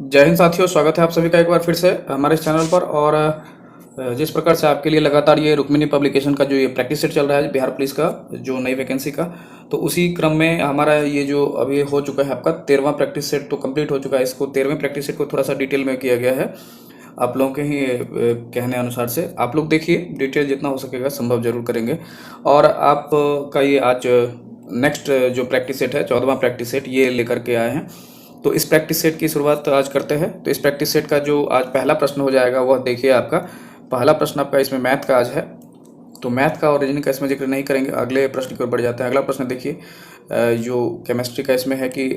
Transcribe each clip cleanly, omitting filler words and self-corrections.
जय हिंद साथियों, स्वागत है आप सभी का एक बार फिर से हमारे इस चैनल पर। और जिस प्रकार से आपके लिए लगातार ये रुक्मिणी पब्लिकेशन का जो ये प्रैक्टिस सेट चल रहा है बिहार पुलिस का, जो नई वैकेंसी का, तो उसी क्रम में हमारा ये जो अभी हो चुका है आपका 13वां प्रैक्टिस सेट तो कंप्लीट हो चुका है। इसको 13वें प्रैक्टिस सेट को थोड़ा सा डिटेल में किया गया है आप लोगों के ही कहने अनुसार से। आप लोग देखिए, डिटेल जितना हो सकेगा संभव जरूर करेंगे। और आप का ये आज नेक्स्ट जो प्रैक्टिस सेट है 14वां प्रैक्टिस सेट ये लेकर के आए हैं। तो इस प्रैक्टिस सेट की शुरुआत आज करते हैं। तो इस प्रैक्टिस सेट का जो आज पहला प्रश्न हो जाएगा वह देखिए, आपका पहला प्रश्न आपका इसमें मैथ का आज है। तो मैथ का और रीजनिंग का इसमें जिक्र नहीं करेंगे, अगले प्रश्न की ओर बढ़ जाते हैं। अगला प्रश्न देखिए, जो केमिस्ट्री का इसमें है कि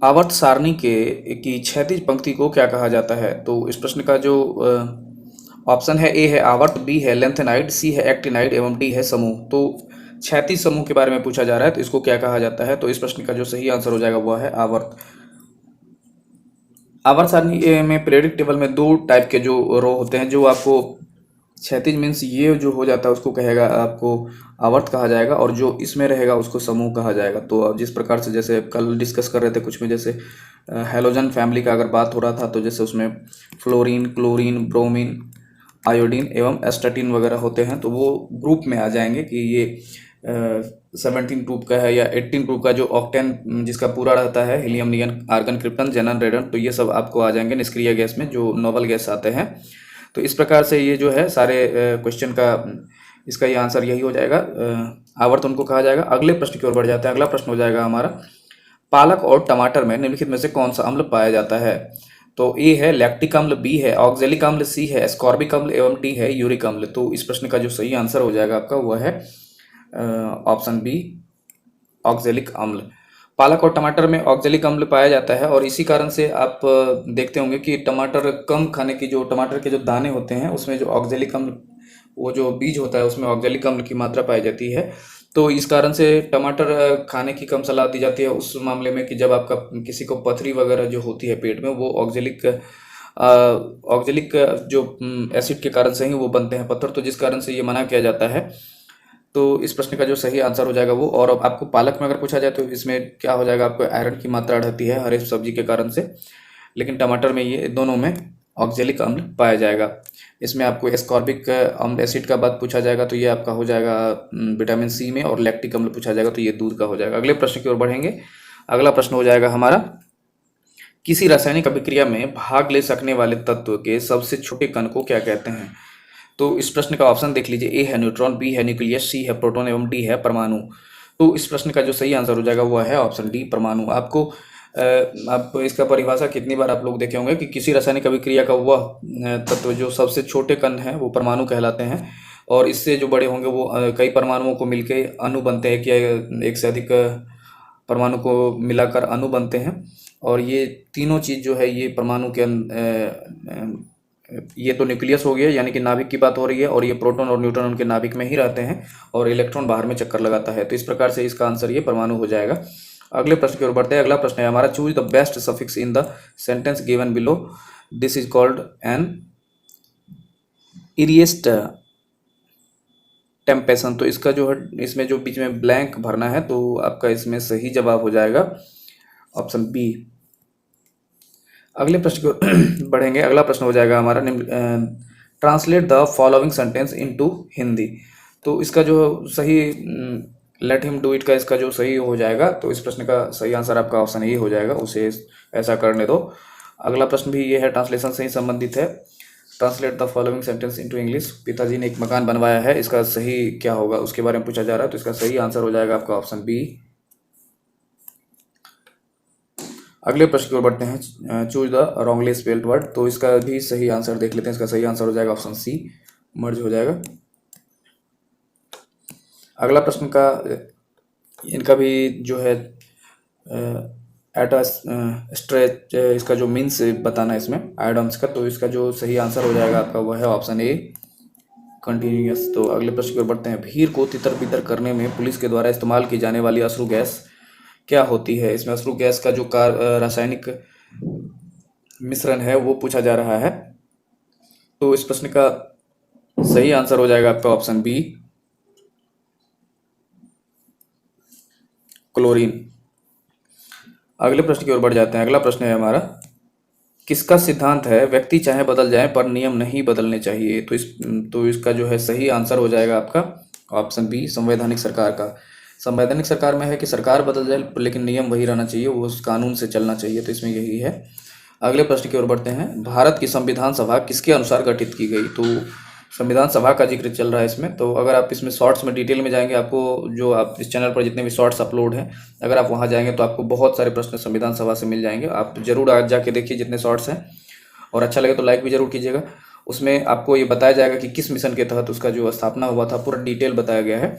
आवर्त सारणी के की क्षैतिज पंक्ति को क्या कहा जाता है। तो इस प्रश्न का जो ऑप्शन है, ए है आवर्त, बी है लेंथेनाइड, सी है एक्टिनाइड एवं डी है समूह। तो क्षैतिज समूह के बारे में पूछा जा रहा है, तो इसको क्या कहा जाता है। तो इस प्रश्न का जो सही आंसर हो जाएगा वह है आवर्त। आवर्त सारणी में पीरियोडिक टेबल में दो टाइप के जो रो होते हैं, जो आपको क्षैतिज मीन्स ये जो हो जाता है उसको कहेगा आपको आवर्त कहा जाएगा, और जो इसमें रहेगा उसको समूह कहा जाएगा। तो अब जिस प्रकार से जैसे कल डिस्कस कर रहे थे कुछ में, जैसे हेलोजन फैमिली का अगर बात हो रहा था, तो जैसे उसमें फ्लोरीन, क्लोरीन, ब्रोमीन, आयोडीन एवं एस्टाटीन वगैरह होते हैं, तो वो ग्रुप में आ जाएंगे कि ये 17 ग्रुप का है या 18 ग्रुप का, जो ऑक्टेन जिसका पूरा रहता है, हीलियम, नियन, आर्गन, क्रिप्टन, जेनन, रेडन, तो ये सब आपको आ जाएंगे निष्क्रिय गैस में, जो नोबल गैस आते हैं। तो इस प्रकार से ये जो है सारे क्वेश्चन का इसका ये आंसर यही हो जाएगा, आवर्त उनको कहा जाएगा। अगले प्रश्न की ओर बढ़ जाते हैं। अगला प्रश्न हो जाएगा हमारा, पालक और टमाटर में निम्नलिखित में से कौन सा अम्ल पाया जाता है। तो ए है लैक्टिक अम्ल, बी है ऑक्जेलिक अम्ल, सी है एस्कॉर्बिक अम्ल एवं डी है यूरिक अम्ल। तो इस प्रश्न का जो सही आंसर हो जाएगा आपका वह है ऑप्शन बी, ऑक्जेलिक अम्ल। पालक और टमाटर में ऑक्जेलिक अम्ल पाया जाता है, और इसी कारण से आप देखते होंगे कि टमाटर कम खाने की, जो टमाटर के जो दाने होते हैं उसमें जो ऑक्जेलिक अम्ल, वो जो बीज होता है उसमें ऑक्जेलिक अम्ल की मात्रा पाई जाती है। तो इस कारण से टमाटर खाने की कम सलाह दी जाती है उस मामले में कि जब आपका किसी को पथरी वगैरह जो होती है पेट में, वो ऑक्जेलिक ऑक्जेलिक जो एसिड के कारण से ही वो बनते हैं पत्थर, तो जिस कारण से ये मना किया जाता है। तो इस प्रश्न का जो सही आंसर हो जाएगा वो। और अब आपको पालक में अगर पूछा जाए तो इसमें क्या हो जाएगा, आपको आयरन की मात्रा रहती है हर एक सब्जी के कारण से, लेकिन टमाटर में ये दोनों में ऑक्जेलिक अम्ल पाया जाएगा। इसमें आपको एस्कॉर्बिक अम्ल एसिड का बात पूछा जाएगा तो ये आपका हो जाएगा विटामिन सी में, और लैक्टिक अम्ल पूछा जाएगा तो ये दूध का हो जाएगा। अगले प्रश्न की ओर बढ़ेंगे। अगला प्रश्न हो जाएगा हमारा, किसी रासायनिक अभिक्रिया में भाग ले सकने वाले तत्व के सबसे छोटे कण को क्या कहते हैं। तो इस प्रश्न का ऑप्शन देख लीजिए, ए है न्यूट्रॉन, बी है न्यूक्लियस, सी है प्रोटॉन एवं डी है परमाणु। तो इस प्रश्न का जो सही आंसर हो जाएगा वह है ऑप्शन डी, परमाणु। आपको आप इसका परिभाषा कितनी बार आप लोग देखे होंगे कि किसी रासायनिक अभिक्रिया का वह तत्व जो सबसे छोटे कण है वो परमाणु कहलाते हैं, और इससे जो बड़े होंगे वो कई परमाणुओं को मिलकर अणु बनते हैं, कि एक से अधिक परमाणु को मिलाकर अणु बनते हैं। और ये तीनों चीज़ जो है ये परमाणु के ये तो न्यूक्लियस हो गया, यानी कि नाभिक की बात हो रही है, और ये प्रोटॉन और न्यूट्रॉन उनके नाभिक में ही रहते हैं, और इलेक्ट्रॉन बाहर में चक्कर लगाता है। तो इस प्रकार से इसका आंसर ये परमाणु हो जाएगा। अगले प्रश्न की ओर बढ़ते हैं। अगला प्रश्न है हमारा, choose the best suffix in the sentence given below, this is called an eeriest temptation. तो इसका जो है, इसमें जो बीच में ब्लैंक भरना है, तो आपका इसमें सही जवाब हो जाएगा ऑप्शन बी। अगले प्रश्न को बढ़ेंगे। अगला प्रश्न हो जाएगा हमारा, translate the following sentence into Hindi. तो इसका जो सही, लेट हिम डू इट का इसका जो सही हो जाएगा, तो इस प्रश्न का सही आंसर आपका ऑप्शन ए हो जाएगा, उसे ऐसा करने दो। अगला प्रश्न भी ये है, ट्रांसलेशन से ही संबंधित है। Translate the following sentence into English. पिताजी ने एक मकान बनवाया है, इसका सही क्या होगा उसके बारे में पूछा जा रहा है, तो इसका सही आंसर हो जाएगा आपका ऑप्शन बी। अगले प्रश्न की ओर बढ़ते हैं, choose the wrongly spelled word. तो इसका भी सही आंसर देख लेते हैं। इसका सही आंसर हो जाएगा ऑप्शन सी, मर्ज हो जाएगा। अगला प्रश्न का इनका भी जो है एट स्ट्रेच, इसका जो मीन्स बताना है इसमें आयोडम्स का, तो इसका जो सही आंसर हो जाएगा आपका वह है ऑप्शन ए, कंटिन्यूस। तो अगले प्रश्न की ओर बढ़ते हैं, भीड़ को तितर बितर करने में पुलिस के द्वारा इस्तेमाल की जाने वाली अश्रु गैस क्या होती है। इसमें अश्रु गैस का जो रासायनिक मिश्रण है वो पूछा जा रहा है। तो इस प्रश्न का सही आंसर हो जाएगा आपका ऑप्शन बी, क्लोरीन। अगले प्रश्न की ओर बढ़ जाते हैं। अगला प्रश्न है हमारा, किसका सिद्धांत है व्यक्ति चाहे बदल जाए पर नियम नहीं बदलने चाहिए? तो इसका जो है सही आंसर हो जाएगा आपका ऑप्शन बी, संवैधानिक सरकार का। संवैधानिक सरकार में है कि सरकार बदल जाए लेकिन नियम वही रहना चाहिए, वो उस कानून से चलना चाहिए, तो इसमें यही है। अगले प्रश्न की ओर बढ़ते हैं। भारत की संविधान सभा किसके अनुसार गठित की गई? तो संविधान सभा का जिक्र चल रहा है इसमें, तो अगर आप इसमें शॉर्ट्स में डिटेल में जाएंगे, आपको जो आप इस चैनल पर जितने भी शॉर्ट्स अपलोड हैं, अगर आप वहाँ जाएंगे तो आपको बहुत सारे प्रश्न संविधान सभा से मिल जाएंगे। आप जरूर आज जाके देखिए जितने शॉर्ट्स हैं, और अच्छा लगे तो लाइक भी जरूर कीजिएगा। उसमें आपको ये बताया जाएगा कि किस मिशन के तहत उसका जो स्थापना हुआ था, पूरा डिटेल बताया गया है।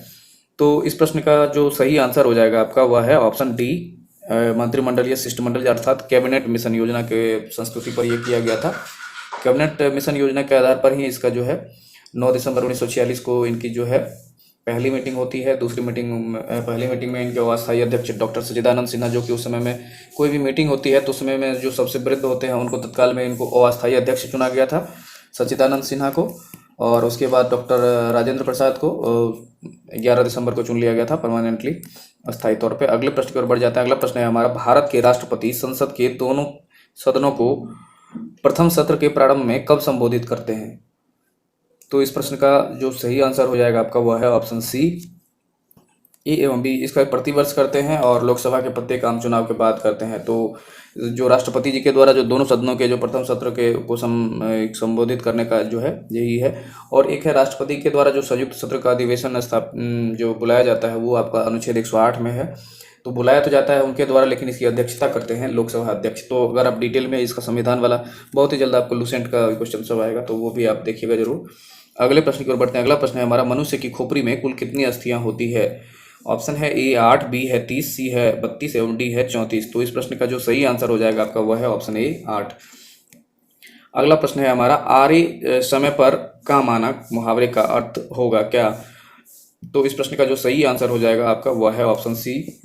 तो इस प्रश्न का जो सही आंसर हो जाएगा आपका वह है ऑप्शन डी, मंत्रिमंडलीय शिष्टमंडल अर्थात कैबिनेट मिशन योजना के संस्तुति पर यह किया गया था। कैबिनेट मिशन योजना के आधार पर ही इसका जो है 9 दिसंबर 1946 को इनकी जो है पहली मीटिंग होती है। पहली मीटिंग में इनके अस्थायी अध्यक्ष डॉक्टर सच्चिदानंद सिन्हा, जो कि उस समय में कोई भी मीटिंग होती है तो उस समय में जो सबसे वृद्ध होते हैं उनको तत्काल में इनको अस्थायी अध्यक्ष चुना गया था, सच्चिदानंद सिन्हा को। और उसके बाद डॉक्टर राजेंद्र प्रसाद को 11 दिसंबर को चुन लिया गया था परमानेंटली, अस्थायी तौर पे। अगले प्रश्न की ओर बढ़ जाता है। अगला प्रश्न है हमारा, भारत के राष्ट्रपति संसद के दोनों सदनों को प्रथम सत्र के प्रारंभ में कब संबोधित करते हैं? तो इस प्रश्न का जो सही आंसर हो जाएगा आपका वह है ऑप्शन सी, ए एवं बी। इसका प्रतिवर्ष करते हैं और लोकसभा के प्रत्येक आम चुनाव के बाद करते हैं। तो जो राष्ट्रपति जी के द्वारा जो दोनों सदनों के जो प्रथम सत्र के को संबोधित करने का जो है यही है। और एक है राष्ट्रपति के द्वारा जो संयुक्त सत्र का अधिवेशन जो बुलाया जाता है, वो आपका अनुच्छेद 108 में है। तो बुलाया तो जाता है उनके द्वारा, लेकिन इसकी अध्यक्षता करते हैं लोकसभा अध्यक्ष। तो अगर आप डिटेल में इसका संविधान वाला बहुत ही जल्द आपको लूसेंट का क्वेश्चन सब आएगा, तो वो भी आप देखिएगा जरूर। अगले प्रश्न की ओर बढ़ते हैं। अगला प्रश्न है हमारा, मनुष्य की खोपड़ी में कुल कितनी अस्थियां होती है? ऑप्शन है ए 8, बी है 30, सी है 32 एवं डी है 34। तो इस प्रश्न का जो सही आंसर हो जाएगा आपका वह है ऑप्शन ए 8। अगला प्रश्न है हमारा, आरे समय पर का मानक मुहावरे का अर्थ होगा क्या? तो इस प्रश्न का जो सही आंसर हो जाएगा आपका वह है ऑप्शन सी,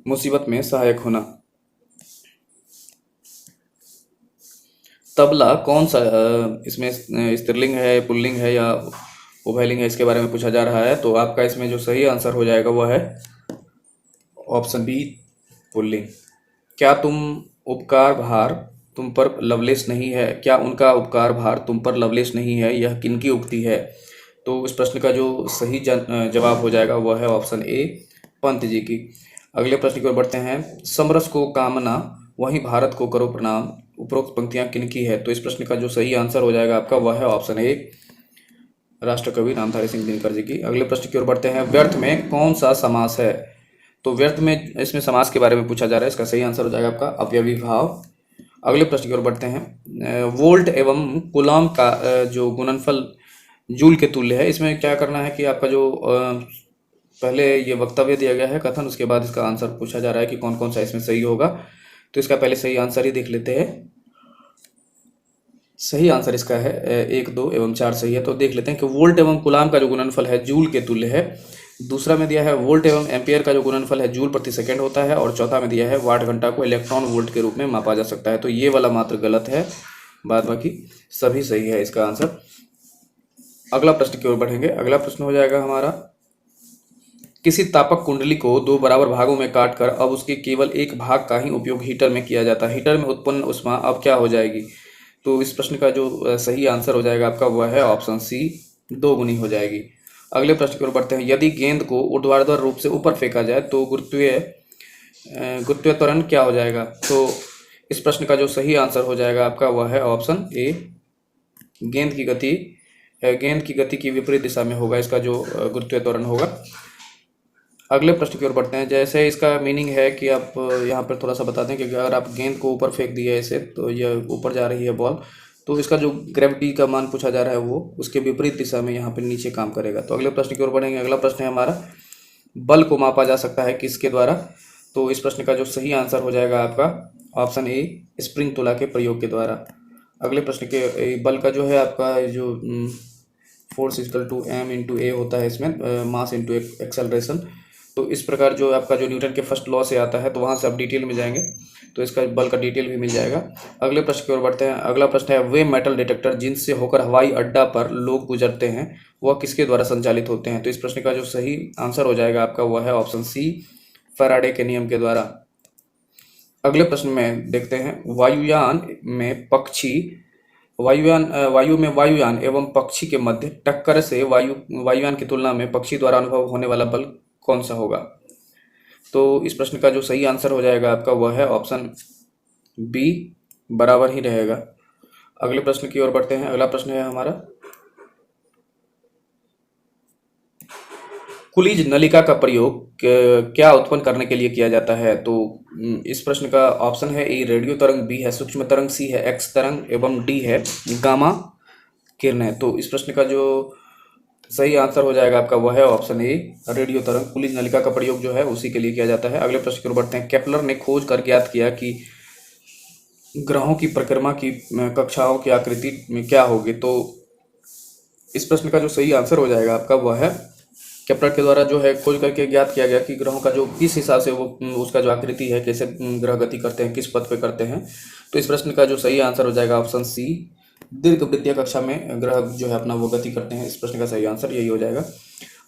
मुसीबत में सहायक होना। तबला कौन सा इसमें स्त्रीलिंग है, पुल्लिंग है या उभयलिंग है, इसके बारे में पूछा जा रहा है। तो आपका इसमें जो सही आंसर हो जाएगा वह है ऑप्शन बी, पुल्लिंग। क्या उपकार भार तुम पर लवलेश नहीं है? क्या उनका उपकार भार तुम पर लवलेश नहीं है, यह किनकी उक्ति है? तो इस प्रश्न का जो सही जवाब हो जाएगा वह है ऑप्शन ए, पंत जी की। अगले प्रश्न की ओर बढ़ते हैं। समरस को कामना वहीं भारत को करो प्रणाम, उपरोक्त पंक्तियां किनकी है? तो इस प्रश्न का जो सही आंसर हो जाएगा आपका वह है ऑप्शन ए, राष्ट्रकवि नामधारी सिंह दिनकर जी की। अगले प्रश्न की ओर बढ़ते हैं। व्यर्थ में कौन सा समास है? तो व्यर्थ में इसमें समास के बारे में पूछा जा रहा है, इसका सही आंसर हो जाएगा आपका अवयवी भाव। अगले प्रश्न की ओर बढ़ते हैं। वोल्ट एवं कूलॉम का जो गुणनफल जूल के तुल्य है, इसमें क्या करना है कि आपका जो पहले ये वक्तव्य दिया गया है कथन, उसके बाद इसका आंसर पूछा जा रहा है कि कौन कौन सा इसमें सही होगा। तो इसका पहले सही आंसर ही देख लेते हैं। सही आंसर इसका है 1, 2 एवं 4 सही है। तो देख लेते हैं कि वोल्ट एवं कूलॉम का जो गुणनफल है जूल के तुल्य है। दूसरा में दिया है वोल्ट एवं एम्पियर का जो गुणनफल है जूल प्रति सेकंड होता है। और चौथा में दिया है वाट घंटा को इलेक्ट्रॉन वोल्ट के रूप में मापा जा सकता है। तो ये वाला मात्र गलत है, बाद बाकी सभी सही है इसका आंसर। अगला प्रश्न की ओर बढ़ेंगे। अगला प्रश्न हो जाएगा हमारा, किसी तापक कुंडली को 2 बराबर भागों में काटकर अब उसके केवल एक भाग का ही उपयोग हीटर में किया जाता है। हीटर में उत्पन्न ऊष्मा अब क्या हो जाएगी? तो इस प्रश्न का जो सही आंसर हो जाएगा आपका वह है ऑप्शन सी, 2 गुनी हो जाएगी। अगले प्रश्न की ओर बढ़ते हैं। यदि गेंद को ऊर्ध्वाधर रूप से ऊपर फेंका जाए तो गुरुत्वीय त्वरण क्या हो जाएगा? तो इस प्रश्न का जो सही आंसर हो जाएगा आपका वह है ऑप्शन ए, गेंद की गति की विपरीत दिशा में होगा इसका जो गुरुत्वीय त्वरण होगा। अगले प्रश्न की ओर बढ़ते हैं। जैसे इसका मीनिंग है कि आप यहाँ पर थोड़ा सा बता दें कि अगर आप गेंद को ऊपर फेंक दिए ऐसे, तो यह ऊपर जा रही है बॉल, तो इसका जो ग्रेविटी का मान पूछा जा रहा है वो उसके विपरीत दिशा में यहाँ पर नीचे काम करेगा। तो अगले प्रश्न की ओर बढ़ेंगे। अगला प्रश्न है हमारा, बल को मापा जा सकता है किसके द्वारा? तो इस प्रश्न का जो सही आंसर हो जाएगा आपका ऑप्शन ए, स्प्रिंग तुला के प्रयोग के द्वारा। अगले प्रश्न के बल का जो है आपका जो force equal to m into a होता है, इसमें मास इंटू एक्सेलरेशन। तो इस प्रकार जो आपका जो न्यूटन के फर्स्ट लॉ से आता है, तो वहाँ से आप डिटेल में जाएंगे तो इसका बल का डिटेल भी मिल जाएगा। अगले प्रश्न की ओर बढ़ते हैं। अगला प्रश्न है, वे मेटल डिटेक्टर जिनसे होकर हवाई अड्डा पर लोग गुजरते हैं वह किसके द्वारा संचालित होते हैं? तो इस प्रश्न का जो सही आंसर हो जाएगा आपका वह है ऑप्शन सी, फैराडे के नियम के द्वारा। अगले प्रश्न में देखते हैं, वायुयान में पक्षी वायु में वायुयान एवं पक्षी के मध्य टक्कर से वायुयान की तुलना में पक्षी द्वारा अनुभव होने वाला बल कौन सा होगा। तो इस प्रश्न का जो सही आंसर हो जाएगा आपका वह है ऑप्शन बी, बराबर ही रहेगा। अगले प्रश्न की ओर बढ़ते हैं। अगला प्रश्न है हमारा, कुलीज नलिका का प्रयोग क्या उत्पन्न करने के लिए किया जाता है। तो इस प्रश्न का ऑप्शन है ए रेडियो तरंग, बी है सूक्ष्म तरंग, सी है एक्स तरंग एवं डी है गामा किरणें। तो इस प्रश्न का जो सही आंसर हो जाएगा आपका वह है ऑप्शन ए रेडियो तरंग। कुलीज नलिका का प्रयोग जो है उसी के लिए किया जाता है। अगले प्रश्न की ओर बढ़ते हैं। केपलर ने खोज कर ज्ञात किया कि ग्रहों की परिक्रमा की कक्षाओं की आकृति में क्या होगी। तो इस प्रश्न का जो सही आंसर हो जाएगा आपका वह है, केपलर के द्वारा जो है खोज करके ज्ञात किया गया कि ग्रहों का जो किस हिसाब से वो उसका जो आकृति है, कैसे ग्रह गति करते हैं, किस पथ पे करते हैं। तो इस प्रश्न का जो सही आंसर हो जाएगा ऑप्शन सी, दीर्घ वृत्तीय कक्षा में ग्रह जो है अपना वो गति करते हैं। इस प्रश्न का सही आंसर यही हो जाएगा।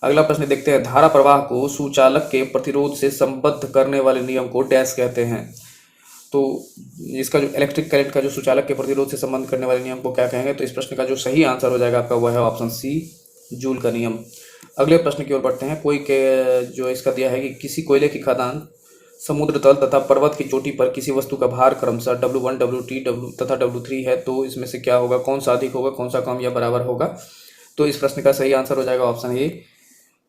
अगला प्रश्न देखते हैं, धारा प्रवाह को सुचालक के प्रतिरोध से संबद्ध करने वाले नियम को डैश कहते हैं। तो इसका जो इलेक्ट्रिक करंट का जो सुचालक के प्रतिरोध से संबंध करने वाले नियम को क्या कहेंगे। तो इस प्रश्न का जो सही आंसर हो जाएगा आपका वह है ऑप्शन सी, जूल का नियम। अगले प्रश्न की ओर बढ़ते हैं। कोई के जो इसका दिया है कि किसी कोयले की खदान समुद्र तल तथा पर्वत की चोटी पर किसी वस्तु का भार क्रमशः W1 W2 तथा W3 है। तो इसमें से क्या होगा, कौन सा अधिक होगा, कौन सा कम या बराबर होगा। तो इस प्रश्न का सही आंसर हो जाएगा ऑप्शन ए,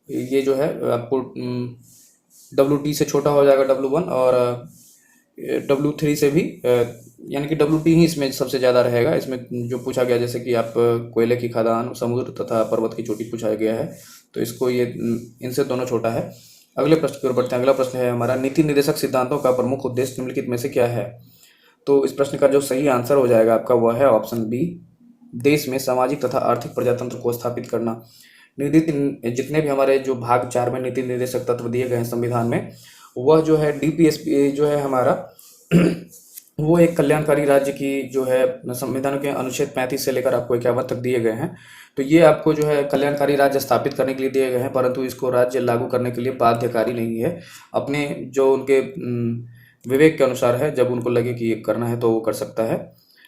ये जो है आपको W2 से छोटा हो जाएगा W1 और W3 से भी यानी कि W2 ही इसमें सबसे ज़्यादा रहेगा। इसमें जो पूछा गया जैसे कि आप कोयले की खदान, समुद्र तथा पर्वत की चोटी पूछा गया है, तो इसको ये इनसे दोनों छोटा है। अगले प्रश्न की ओर बढ़ते हैं। अगला प्रश्न है हमारा, नीति निर्देशक सिद्धांतों का प्रमुख उद्देश्य निम्नलिखित में से क्या है। तो इस प्रश्न का जो सही आंसर हो जाएगा आपका वह है ऑप्शन बी, देश में सामाजिक तथा आर्थिक प्रजातंत्र को स्थापित करना। जितने भी हमारे जो भाग 4 में नीति निर्देशक तत्व दिए गए हैं संविधान में, वह जो है DPSP जो है हमारा वो एक कल्याणकारी राज्य की जो है संविधान के अनुच्छेद 35 से लेकर आपको 51 तक दिए गए हैं। तो ये आपको जो है कल्याणकारी राज्य स्थापित करने के लिए दिए गए हैं, परंतु इसको राज्य लागू करने के लिए बाध्यकारी नहीं है। अपने जो उनके विवेक के अनुसार है, जब उनको लगे कि ये करना है तो वो कर सकता है,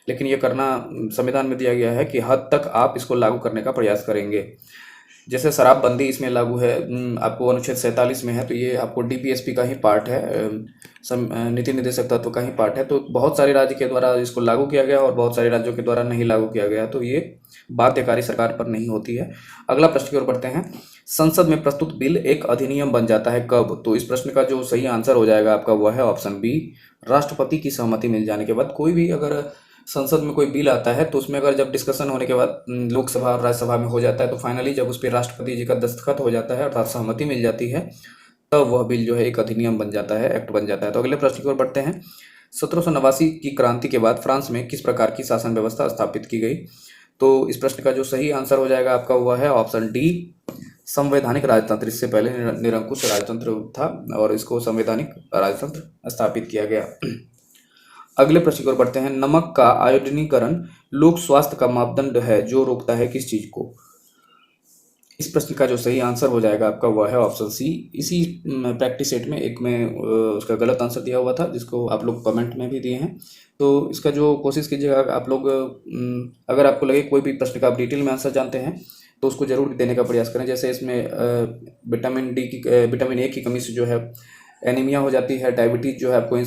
लेकिन ये करना संविधान में दिया गया है कि हद तक आप इसको लागू करने का प्रयास करेंगे। जैसे शराबबंदी इसमें लागू है, आपको अनुच्छेद 47 में है, तो ये आपको DPSP का ही पार्ट है, नीति निर्देशक तत्व का ही पार्ट है। तो बहुत सारे राज्य के द्वारा इसको लागू किया गया और बहुत सारे राज्यों के द्वारा नहीं लागू किया गया, तो ये बाध्यकारी सरकार पर नहीं होती है। अगला प्रश्न की ओर बढ़ते हैं। संसद में प्रस्तुत बिल एक अधिनियम बन जाता है कब। तो इस प्रश्न का जो सही आंसर हो जाएगा आपका वह है ऑप्शन बी, राष्ट्रपति की सहमति मिल जाने के बाद। कोई भी अगर संसद में कोई बिल आता है तो उसमें अगर जब डिस्कशन होने के बाद लोकसभा और राज्यसभा में हो जाता है, तो फाइनली जब उस पर राष्ट्रपति जी का दस्तखत हो जाता है अर्थात सहमति मिल जाती है, तब वह बिल जो है एक अधिनियम बन जाता है, एक्ट बन जाता है। तो अगले प्रश्न की ओर बढ़ते हैं। 1789 की क्रांति के बाद फ्रांस में किस प्रकार की शासन व्यवस्था स्थापित की गई। तो इस प्रश्न का जो सही आंसर हो जाएगा आपका वह है ऑप्शन डी, संवैधानिक राजतंत्र। इससे पहले निरंकुश राजतंत्र था और इसको संवैधानिक राजतंत्र स्थापित किया गया। अगले प्रश्न की ओर बढ़ते हैं। नमक का आयोडीनीकरण लोक स्वास्थ्य का मापदंड है जो रोकता है किस चीज को। इस प्रश्न का जो सही आंसर हो जाएगा आपका वह है ऑप्शन सी। इसी प्रैक्टिस सेट में एक में उसका गलत आंसर दिया हुआ था, जिसको आप लोग कमेंट में भी दिए हैं। तो इसका जो कोशिश कीजिएगा आप लोग, अगर आपको लगे कोई भी प्रश्न का आप डिटेल में आंसर जानते हैं तो उसको जरूर देने का प्रयास करें। जैसे इसमें विटामिन ए की कमी से जो है एनीमिया हो जाती है, डायबिटीज जो है आपको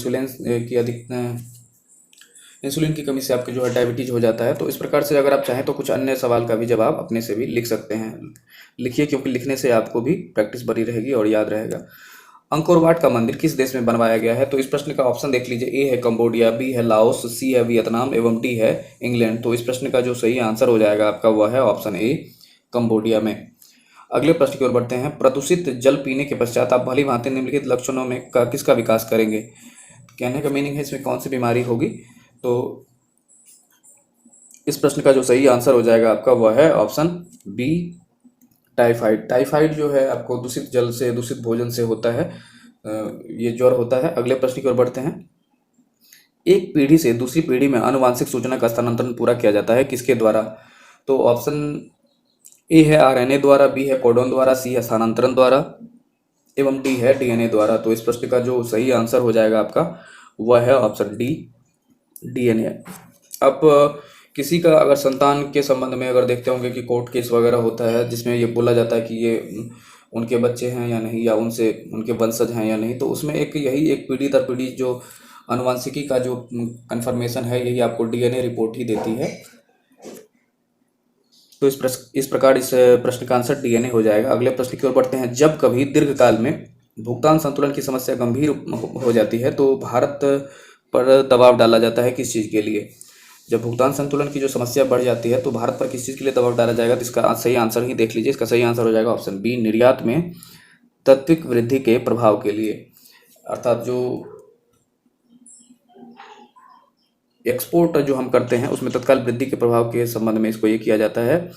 इंसुलिन की कमी से आपके जो है डायबिटीज हो जाता है। तो इस प्रकार से अगर आप चाहें तो कुछ अन्य सवाल का भी जवाब अपने से भी लिख सकते हैं। लिखिए, क्योंकि लिखने से आपको भी प्रैक्टिस बनी रहेगी और याद रहेगा। अंकोर वाट का मंदिर किस देश में बनवाया गया है। तो इस प्रश्न का ऑप्शन देख लीजिए। ए है कंबोडिया, बी है लाओस, सी है वियतनाम एवं डी है इंग्लैंड। तो इस प्रश्न का जो सही आंसर हो जाएगा आपका वह है ऑप्शन ए, कंबोडिया में। अगले प्रश्न की ओर बढ़ते हैं। प्रदूषित जल पीने के पश्चात आप भली भांति निम्नलिखित लक्षणों में किसका विकास करेंगे। कहने का मीनिंग है इसमें कौन सी बीमारी होगी। तो इस प्रश्न का जो सही आंसर हो जाएगा आपका वह है ऑप्शन बी, टाइफाइड। टाइफाइड जो है आपको दूषित जल से, दूषित भोजन से होता है, ये ज्वर होता है। अगले प्रश्न की ओर बढ़ते हैं। एक पीढ़ी से दूसरी पीढ़ी में आनुवांशिक सूचना का स्थानांतरण पूरा किया जाता है किसके द्वारा। तो ऑप्शन ए है RNA द्वारा, बी है कोडोन द्वारा, सी है स्थानांतरण द्वारा एवं डी है DNA द्वारा। तो इस प्रश्न का जो सही आंसर हो जाएगा आपका वह है ऑप्शन डी, डीएनए। अब किसी का अगर संतान के संबंध में अगर देखते होंगे कि कोर्ट केस वगैरह होता है जिसमें ये बोला जाता है कि ये उनके बच्चे हैं या नहीं, या उनसे उनके वंशज हैं या नहीं, तो उसमें एक पीढ़ी दर पीढ़ी जो अनुवांशिकी का जो कंफर्मेशन है यही आपको डीएनए रिपोर्ट ही देती है। तो इस प्रकार इस प्रश्न का आंसर डीएनए हो जाएगा। अगले प्रश्न की ओर बढ़ते हैं। जब कभी दीर्घकाल में भुगतान संतुलन की समस्या गंभीर हो जाती है तो भारत पर दबाव डाला जाता है किस चीज़ के लिए? जब भुगतान संतुलन की जो समस्या बढ़ जाती है तो भारत पर किस चीज़ के लिए दबाव डाला जाएगा? तो इसका सही आंसर ही देख लीजिए। इसका सही आंसर हो जाएगा ऑप्शन बी, निर्यात में तात्विक वृद्धि के प्रभाव के लिए। अर्थात जो एक्सपोर्ट जो हम करते हैं उसमें तत्काल वृद्धि के प्रभाव के संबंध में इसको ये किया जाता है।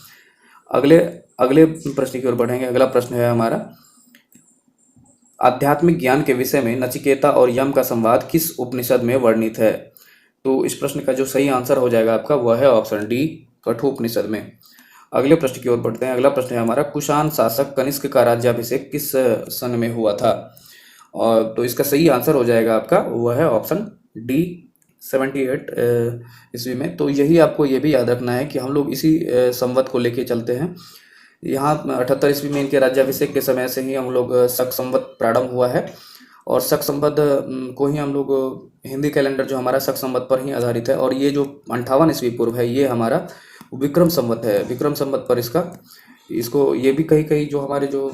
अगले अगले प्रश्न की ओर बढ़ेंगे। अगला प्रश्न है हमारा, आध्यात्मिक ज्ञान के विषय में नचिकेता और यम का संवाद किस उपनिषद में वर्णित है? तो इस प्रश्न का जो सही आंसर हो जाएगा आपका वह है ऑप्शन डी, कठोपनिषद में। अगले प्रश्न की ओर बढ़ते हैं। अगला प्रश्न है हमारा, कुषाण शासक कनिष्क का राज्याभिषेक किस सन में हुआ था? और तो इसका सही आंसर हो जाएगा आपका वह है ऑप्शन डी, 78 ईस्वी में। तो यही आपको ये भी याद रखना है कि हम लोग इसी संवत को लेके चलते हैं। यहाँ 78 ईस्वी में इनके राज्याभिषेक के समय से ही हम लोग शक संवत प्रारंभ हुआ है, और शक संवत को ही हम लोग हिंदी कैलेंडर जो हमारा शक संवत पर ही आधारित है। और ये जो 58 ईस्वी पूर्व है ये हमारा विक्रम संवत है। विक्रम संवत पर इसको ये भी कहीं जो हमारे जो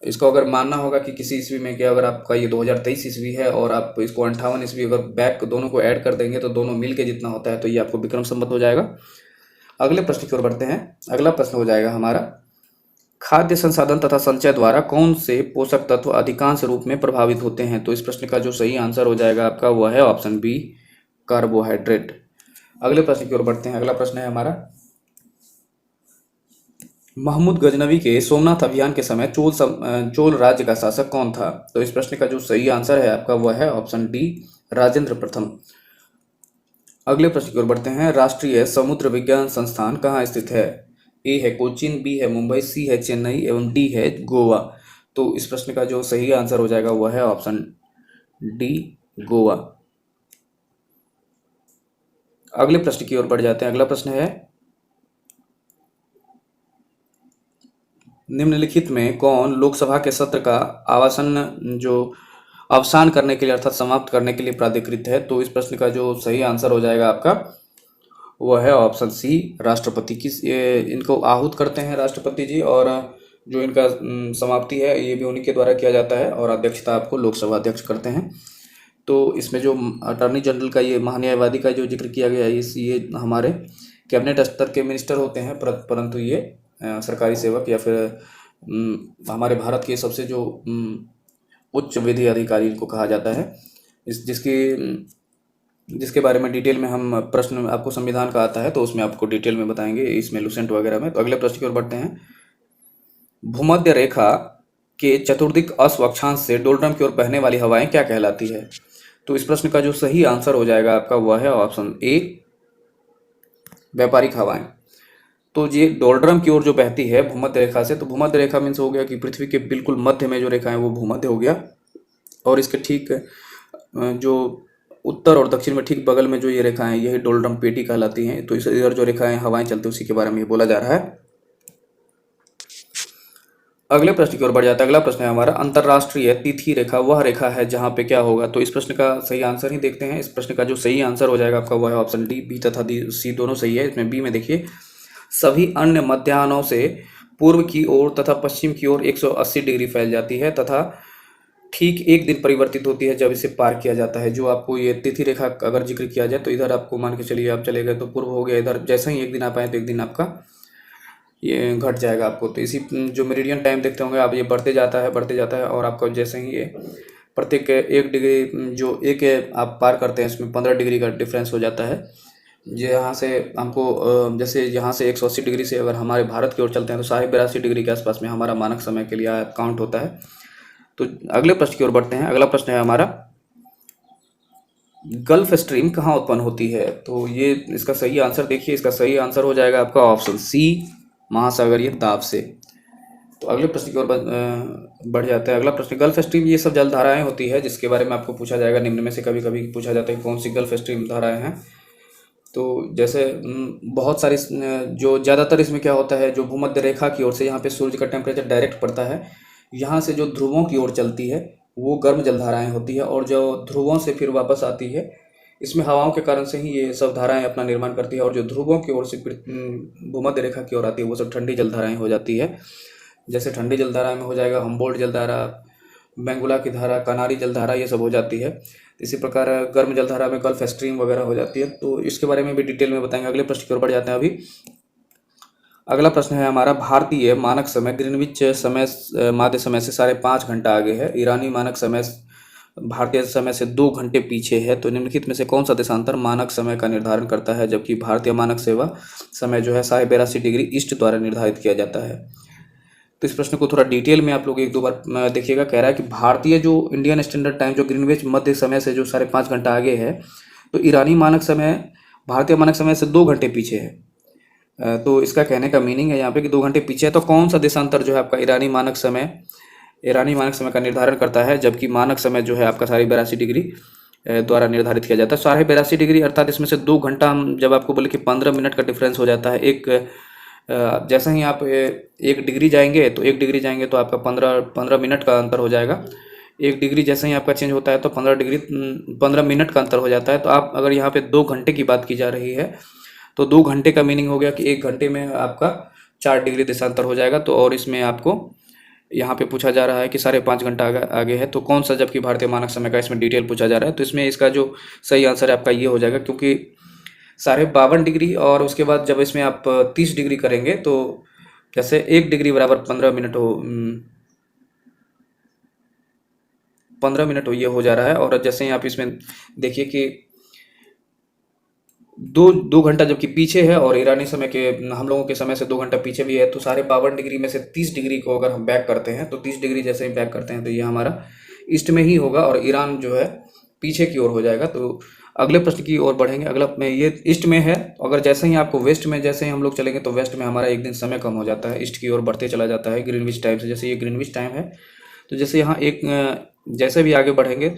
इसको अगर मानना होगा कि किसी ईस्वी में, क्या अगर आपका ये 2023 ईस्वी है और आप इसको 58 ईस्वी अगर बैक दोनों को ऐड कर देंगे तो दोनों मिल के जितना होता है तो ये आपको विक्रम संवत हो जाएगा। अगले प्रश्न की ओर बढ़ते हैं। अगला प्रश्न हो जाएगा हमारा, खाद्य संसाधन तथा संचय द्वारा कौन से पोषक तत्व अधिकांश रूप में प्रभावित होते हैं? तो इस प्रश्न का जो सही आंसर हो जाएगा आपका वह है ऑप्शन बी, कार्बोहाइड्रेट। अगले प्रश्न की ओर बढ़ते हैं। अगला प्रश्न है हमारा, महमूद गजनवी के सोमनाथ अभियान के समय चोल राज्य का शासक कौन था? तो इस प्रश्न का जो सही आंसर है आपका वह है ऑप्शन डी, राजेंद्र प्रथम। अगले प्रश्न की ओर बढ़ते हैं। राष्ट्रीय समुद्र विज्ञान संस्थान कहाँ स्थित है? ए है कोचीन, बी है मुंबई, सी है चेन्नई एवं डी है गोवा। तो इस प्रश्न का जो सही आंसर हो जाएगा वह है ऑप्शन डी, गोवा। अगले प्रश्न की ओर बढ़ जाते हैं। अगला प्रश्न है, निम्नलिखित में कौन लोकसभा के सत्र का अवसान करने के लिए अर्थात समाप्त करने के लिए प्राधिकृत है? तो इस प्रश्न का जो सही आंसर हो जाएगा आपका वह है ऑप्शन सी, राष्ट्रपति। इनको आहूत करते हैं राष्ट्रपति जी, और जो इनका समाप्ति है ये भी उन्हीं के द्वारा किया जाता है, और अध्यक्षता आपको लोकसभा अध्यक्ष करते हैं। तो इसमें जो अटॉर्नी जनरल का ये महान्यायवादी का जो जिक्र किया गया है ये हमारे कैबिनेट स्तर के मिनिस्टर होते हैं, परंतु ये सरकारी सेवक या फिर हमारे भारत के सबसे जो उच्च विधि अधिकारी इनको कहा जाता है। जिसके बारे में डिटेल में हम प्रश्न आपको संविधान का आता है तो उसमें आपको डिटेल में बताएंगे, इसमें लुसेंट वगैरह में। तो अगले प्रश्न की ओर बढ़ते हैं। भूमध्य रेखा के चतुर्दिक अश्वक्षांश से डोलड्रम की ओर बहने वाली हवाएं क्या कहलाती है? तो इस प्रश्न का जो सही आंसर हो जाएगा आपका वह है ऑप्शन ए, व्यापारिक हवाएं। तो ये डोलड्रम की ओर जो बहती है भूमध्य रेखा से, तो भूमध्य रेखा मीन्स हो गया कि पृथ्वी के बिल्कुल मध्य में जो रेखा है वो भूमध्य हो गया, और इसके ठीक जो उत्तर और दक्षिण में ठीक बगल में जो ये रेखाएं यही डोलड्रम पेटी कहलाती हैं। तो इस इधर जो रेखाएं हवाएं चलती है उसी के बारे में ये बोला जा रहा है। अगले प्रश्न की ओर बढ़ जाता है। अगला प्रश्न है हमारा, अंतरराष्ट्रीय तिथि रेखा वह रेखा है जहां पे क्या होगा? तो इस प्रश्न का सही आंसर ही देखते हैं। इस प्रश्न का जो सही आंसर हो जाएगा आपका वह है ऑप्शन डी, बी तथा सी दोनों सही है। इसमें बी में देखिए, सभी अन्य मध्याह्नों से पूर्व की ओर तथा पश्चिम की ओर 180 डिग्री फैल जाती है तथा ठीक एक दिन परिवर्तित होती है जब इसे पार किया जाता है। जो आपको ये तिथि रेखा अगर जिक्र किया जाए तो इधर आपको मान के चलिए आप चले गए तो पूर्व हो गया, इधर जैसे ही एक दिन आप आए तो एक दिन आपका ये घट जाएगा आपको। तो इसी जो मेरिडियन टाइम देखते होंगे आप, ये बढ़ते जाता है और आपका जैसे ही ये प्रत्येक 1 डिग्री जो एक आप पार करते हैं इसमें 15 डिग्री का डिफरेंस हो जाता है। यहाँ से हमको जैसे यहाँ से 180 डिग्री से अगर हमारे भारत की ओर चलते हैं तो 82.5 डिग्री के आसपास में हमारा मानक समय के लिए काउंट होता है। तो अगले प्रश्न की ओर बढ़ते हैं। अगला प्रश्न है हमारा, गल्फ स्ट्रीम कहाँ उत्पन्न होती है? तो ये इसका सही आंसर देखिए, इसका सही आंसर हो जाएगा आपका ऑप्शन सी, महासागरीय दाब से। तो तो अगले प्रश्न की ओर बढ़ जाते हैं। अगला प्रश्न, गल्फ स्ट्रीम ये सब जलधाराएं होती है जिसके बारे में आपको पूछा जाएगा, निम्न में से कभी कभी पूछा जाता है कौन सी गल्फ स्ट्रीम धाराएं हैं। तो जैसे बहुत सारी जो ज़्यादातर इसमें क्या होता है, जो भूमध्य रेखा की ओर से यहाँ पे सूर्य का टेम्परेचर डायरेक्ट पड़ता है, यहाँ से जो ध्रुवों की ओर चलती है वो गर्म जलधाराएं होती है, और जो ध्रुवों से फिर वापस आती है, इसमें हवाओं के कारण से ही ये सब धाराएं अपना निर्माण करती है, और जो ध्रुवों की ओर से फिर भूमध्य रेखा की ओर आती है वो सब ठंडी जलधाराएं हो जाती है। जैसे ठंडी जलधारा में हो जाएगा हम्बोल्ट जलधारा, बेंगुला की धारा, कनारी जलधारा, ये सब हो जाती है। इसी प्रकार गर्म जलधारा में गल्फ स्ट्रीम वगैरह हो जाती है। तो इसके बारे में भी डिटेल में बताएंगे। अगले प्रश्न की ओर बढ़ जाते हैं अभी। अगला प्रश्न है हमारा, भारतीय मानक समय ग्रीनविच समय माध्य समय से 5.5 घंटा आगे है, ईरानी मानक समय भारतीय समय से 2 घंटे पीछे है। तो निम्नलिखित में से कौन सा देशांतर मानक समय का निर्धारण करता है, जबकि भारतीय मानक सेवा समय जो है 82.5 डिग्री ईस्ट द्वारा निर्धारित किया जाता है। तो इस प्रश्न को थोड़ा डिटेल में आप लोग एक दो बार देखिएगा। कह रहा है कि भारतीय जो इंडियन स्टैंडर्ड टाइम जो ग्रीनविच मध्य समय से जो 5.5 घंटा आगे है, तो ईरानी मानक समय भारतीय मानक समय से 2 घंटे पीछे है। तो इसका कहने का मीनिंग है यहाँ पे कि 2 घंटे पीछे है। तो कौन सा देशांतर जो है आपका ईरानी मानक समय का निर्धारण करता है, जबकि मानक समय जो है आपका 82.5 डिग्री द्वारा निर्धारित किया जाता है। 82.5 डिग्री अर्थात इसमें से 2 घंटा जब आपको बोले कि 15 मिनट का डिफरेंस हो जाता है। जैसे ही आप 1 डिग्री जाएंगे तो 1 डिग्री जाएंगे तो आपका 15 मिनट का अंतर हो जाएगा। 1 डिग्री जैसे ही आपका चेंज होता है तो 15 मिनट का अंतर हो जाता है। तो आप अगर यहाँ पे 2 घंटे की बात की जा रही है तो 2 घंटे का मीनिंग हो गया कि 1 घंटे में आपका 4 डिग्री देशांतर हो जाएगा। तो और इसमें आपको यहाँ पे पूछा जा रहा है कि 5.5 घंटा आगे है, तो कौन सा, जबकि भारतीय मानक समय का इसमें डिटेल पूछा जा रहा है। तो इसमें इसका जो सही आंसर है आपका ये हो जाएगा, क्योंकि 52.5 डिग्री और उसके बाद जब इसमें आप 30 डिग्री करेंगे तो जैसे 1 डिग्री बराबर 15 मिनट हो 15 मिनट हो ये हो जा रहा है। और जैसे ही आप इसमें देखिए कि 2 घंटा जबकि पीछे है और ईरानी समय के हम लोगों के समय से 2 घंटा पीछे भी है, तो 52.5 डिग्री में से 30 डिग्री को अगर हम बैक करते हैं तो 30 डिग्री जैसे ही बैक करते हैं तो ये हमारा ईस्ट में ही होगा और ईरान जो है पीछे की ओर हो जाएगा। तो अगले प्रश्न की ओर बढ़ेंगे। अगला में ये ईस्ट में है, अगर जैसे ही आपको वेस्ट में जैसे ही हम लोग चलेंगे तो वेस्ट में हमारा एक दिन समय कम हो जाता है, ईस्ट की ओर बढ़ते चला जाता है ग्रीनविच टाइम से। जैसे ये ग्रीनविच टाइम है तो जैसे यहाँ जैसे भी आगे बढ़ेंगे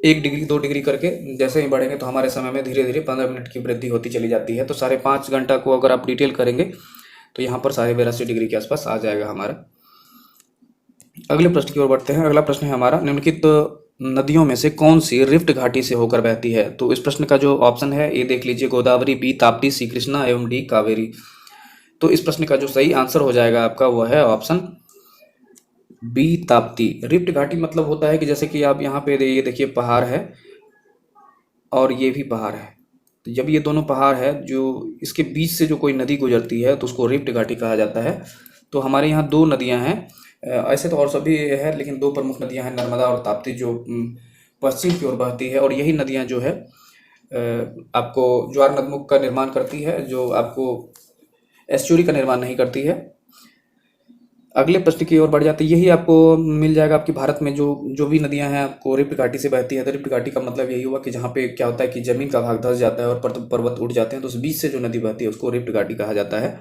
1 डिग्री 2 डिग्री करके जैसे ही बढ़ेंगे तो हमारे समय में धीरे धीरे 15 मिनट की वृद्धि होती चली जाती है। तो 5.5 घंटा को अगर आप डिटेल करेंगे तो यहाँ पर 82.5 डिग्री के आसपास आ जाएगा हमारा। अगले प्रश्न की ओर बढ़ते हैं। अगला प्रश्न है हमारा, निम्नलिखित नदियों में से कौन सी रिफ्ट घाटी से होकर बहती है। तो इस प्रश्न का जो ऑप्शन है ये देख लीजिए, गोदावरी, बी ताप्ती, सी कृष्णा एवं डी कावेरी। तो इस प्रश्न का जो सही आंसर हो जाएगा आपका वो है ऑप्शन बी ताप्ती। रिफ्ट घाटी मतलब होता है कि जैसे कि आप यहाँ पे ये देखिए पहाड़ है और ये भी पहाड़ है, तो जब ये दोनों पहाड़ है जो इसके बीच से जो कोई नदी गुजरती है तो उसको रिफ्ट घाटी कहा जाता है। तो हमारे यहाँ 2 नदियाँ हैं, ऐसे तो और सभी है लेकिन 2 प्रमुख नदियाँ हैं, नर्मदा और ताप्ती, जो पश्चिम की ओर बहती है। और यही नदियाँ जो है आपको ज्वार नदमुख का निर्माण करती है, जो आपको एस्चुरी का निर्माण नहीं करती है। अगले प्रश्न की ओर बढ़ जाते हैं। यही आपको मिल जाएगा आपकी भारत में जो भी नदियां हैं आपको रिफ्ट घाटी से बहती है। तो रिफ्ट घाटी का मतलब यही हुआ कि जहाँ पे क्या होता है कि जमीन का भाग धंस जाता है और पर्वत उठ जाते हैं, तो उस बीच से जो नदी बहती है उसको रिफ्ट घाटी कहा जाता है।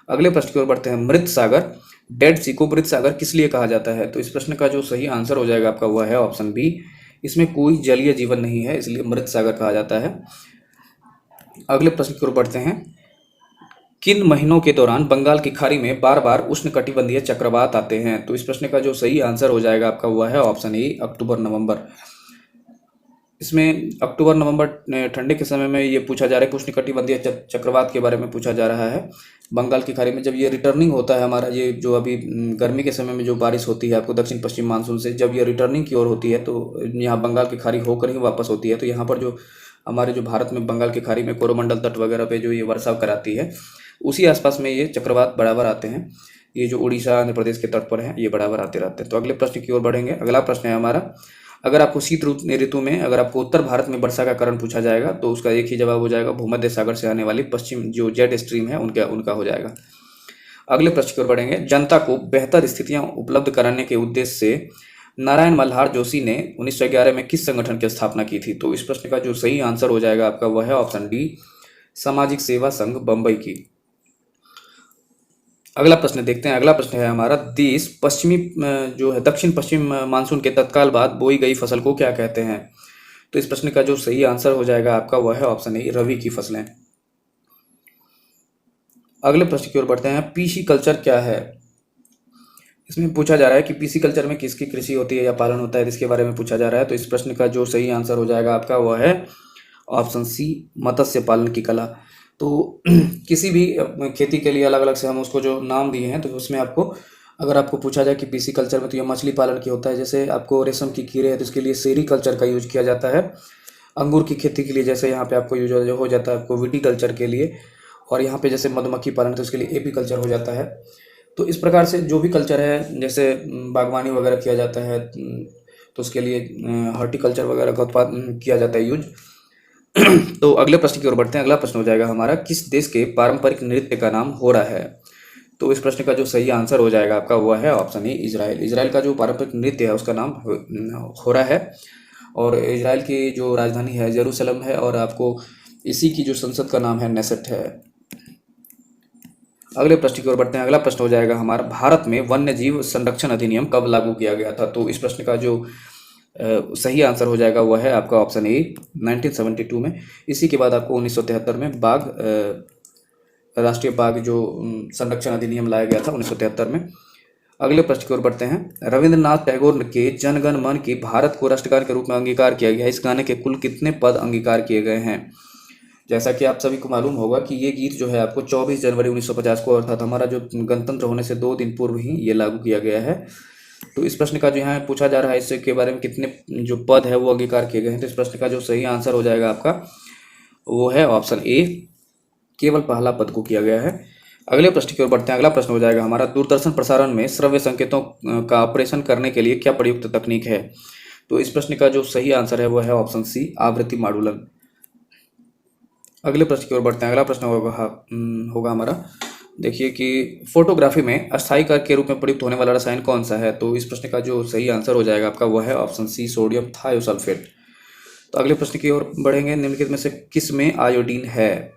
अगले प्रश्न की ओर बढ़ते हैं। मृत सागर, डेड सी को मृत सागर किस लिए कहा जाता है। तो इस प्रश्न का जो सही आंसर हो जाएगा आपका वह है ऑप्शन बी, इसमें कोई जलीय जीवन नहीं है इसलिए मृत सागर कहा जाता है। अगले प्रश्न की ओर बढ़ते हैं। किन महीनों के दौरान बंगाल की खाड़ी में बार बार उष्णकटिबंधीय चक्रवात आते हैं। तो इस प्रश्न का जो सही आंसर हो जाएगा आपका वह है ऑप्शन ए, अक्टूबर नवंबर। इसमें अक्टूबर नवंबर ठंडे के समय में ये पूछा जा रहा है कि उष्णकटिबंधीय चक्रवात के बारे में पूछा जा रहा है। बंगाल की खाड़ी में जब ये रिटर्निंग होता है हमारा, ये जो अभी गर्मी के समय में जो बारिश होती है आपको दक्षिण पश्चिम मानसून से, जब ये रिटर्निंग की ओर होती है तो यहाँ बंगाल की खाड़ी होकर ही वापस होती है। तो यहाँ पर जो हमारे जो भारत में बंगाल की खाड़ी में कोरोमंडल तट वगैरह पे जो ये वर्षा कराती है उसी आसपास में ये चक्रवात बराबर आते हैं। ये जो उड़ीसा आंध्र प्रदेश के तट पर हैं ये बराबर आते रहते हैं। तो अगले प्रश्न की ओर बढ़ेंगे। अगला प्रश्न है हमारा, अगर आपको शीत ऋतु में अगर आपको उत्तर भारत में वर्षा का कारण पूछा जाएगा तो उसका एक ही जवाब हो जाएगा, भूमध्य सागर से आने वाली पश्चिम जो जेट स्ट्रीम है उनका हो जाएगा। अगले प्रश्न की ओर बढ़ेंगे। जनता को बेहतर स्थितियां उपलब्ध कराने के उद्देश्य से नारायण मल्हार जोशी ने 1911 में किस संगठन की स्थापना की थी। तो इस प्रश्न का जो सही आंसर हो जाएगा आपका वह है ऑप्शन डी, सामाजिक सेवा संघ बम्बई की। अगला प्रश्न देखते हैं। अगला प्रश्न है हमारा, देश पश्चिमी जो है दक्षिण पश्चिम मानसून के तत्काल बाद बोई गई फसल को क्या कहते हैं? तो इस प्रश्न का जो सही आंसर हो जाएगा आपका वह है ऑप्शन ए, रबी की फसलें। अगले प्रश्न की ओर बढ़ते हैं। पीसी कल्चर क्या है? इसमें पूछा जा रहा है कि पीसी कल्चर में किसकी कृषि होती है या पालन होता है, इसके बारे में पूछा जा रहा है। तो इस प्रश्न का जो सही आंसर हो जाएगा आपका वह है ऑप्शन सी, मत्स्य पालन की कला। तो किसी भी खेती के लिए अलग अलग से हम उसको जो नाम दिए हैं, तो उसमें आपको अगर आपको पूछा जाए कि पीसी कल्चर में, तो ये मछली पालन की होता है। जैसे आपको रेशम की कीड़े है तो इसके लिए सेरी कल्चर का यूज किया जाता है। अंगूर की खेती के लिए जैसे यहाँ पे आपको यूज हो जाता है आपको विटी कल्चर के लिए। और यहाँ पे जैसे मधुमक्खी पालन तो इसके लिए एपी कल्चर हो जाता है। तो इस प्रकार से जो भी कल्चर है, जैसे बागवानी वगैरह किया जाता है, तो उसके लिए हॉर्टिकल्चर वगैरह का उत्पादन किया जाता है यूज। तो अगले प्रश्न की ओर बढ़ते हैं। अगला प्रश्न हो जाएगा हमारा, किस देश के पारंपरिक नृत्य का नाम होरा है? तो इस प्रश्न का जो सही आंसर हो जाएगा आपका वह है ऑप्शन ए, इजराइल। इजराइल का जो पारंपरिक नृत्य है उसका नाम होरा है। और इजराइल की जो राजधानी है जेरूसलम है, और आपको इसी की जो संसद का नाम है नेसेट है। अगले प्रश्न की ओर बढ़ते हैं। अगला प्रश्न हो जाएगा हमारा, भारत में वन्य जीव संरक्षण अधिनियम कब लागू किया गया था? तो इस प्रश्न का जो सही आंसर हो जाएगा वह है आपका ऑप्शन ए, 1972 में। इसी के बाद आपको 1973 में राष्ट्रीय बाघ जो संरक्षण अधिनियम लाया गया था 1973 में। अगले प्रश्न की ओर बढ़ते हैं। रविंद्रनाथ टैगोर के जन गण मन की भारत को राष्ट्रगान के रूप में अंगीकार किया गया। इस गाने के कुल कितने पद अंगीकार किए गए हैं? जैसा कि आप सभी को मालूम होगा कि ये गीत जो है आपको 24 जनवरी 1950 को, अर्थात हमारा जो गणतंत्र होने से 2 दिन पूर्व ही ये लागू किया गया है। तो इस प्रश्न का जो यहाँ पूछा जा रहा है इसके के बारे में कितने जो पद है वो अंगीकार किए गए हैं, तो इस प्रश्न का जो सही आंसर हो जाएगा आपका वो है ऑप्शन ए, केवल पहला पद को किया गया है। अगले प्रश्न की ओर बढ़ते हैं। अगला प्रश्न हो जाएगा हमारा, दूरदर्शन प्रसारण में श्रव्य संकेतों का ऑपरेशन करने के लिए क्या प्रयुक्त तकनीक है? तो इस प्रश्न का जो सही आंसर है वह है ऑप्शन सी, आवृत्ति मॉडुलन। अगले प्रश्न की ओर बढ़ते हैं। अगला प्रश्न होगा हमारा, देखिए कि फोटोग्राफी में अस्थायी कर्क के रूप में प्रयुक्त होने वाला रसायन कौन सा है? तो इस प्रश्न का जो सही आंसर हो जाएगा आपका वह है ऑप्शन सी, सोडियम थायोसल्फेट। तो अगले प्रश्न की ओर बढ़ेंगे। निम्नलिखित में से किस में आयोडीन है?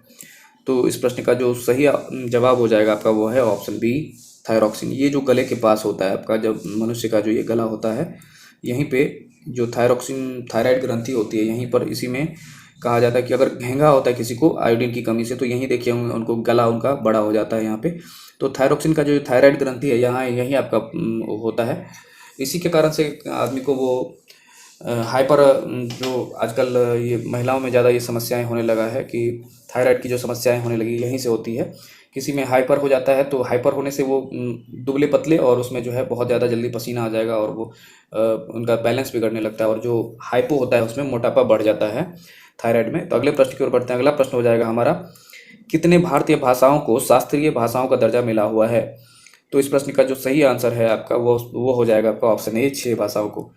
तो इस प्रश्न का जो सही जवाब हो जाएगा आपका वो है ऑप्शन बी, थायरॉक्सिन। ये जो गले के पास होता है आपका, जब मनुष्य का जो ये गला होता है, यहीं पे जो थायरॉक्सिन थायराइड ग्रंथि होती है, यहीं पर इसी में कहा जाता है कि अगर घेंगा होता है किसी को आयोडीन की कमी से, तो यहीं देखिए उनको गला उनका बड़ा हो जाता है यहाँ पे। तो थायरॉक्सिन का जो थायराइड ग्रंथि है यहाँ यहीं आपका होता है। इसी के कारण से आदमी को वो हाइपर जो आजकल ये महिलाओं में ज़्यादा ये समस्याएं होने लगा है कि थायराइड की जो समस्याएं होने लगी यहीं से होती है। किसी में हाइपर हो जाता है, तो हाइपर होने से वो दुबले पतले और उसमें जो है बहुत ज़्यादा जल्दी पसीना आ जाएगा और वो उनका बैलेंस बिगड़ने लगता है। और जो हाइपो होता है उसमें मोटापा बढ़ जाता है थायराइड में। तो अगले प्रश्न की ओर बढ़ते हैं। अगला प्रश्न हो जाएगा हमारा, कितने भारतीय भाषाओं को शास्त्रीय भाषाओं का दर्जा मिला हुआ है? तो इस प्रश्न का जो सही आंसर है आपका वो हो जाएगा आपका ऑप्शन ए, 6 भाषाओं को।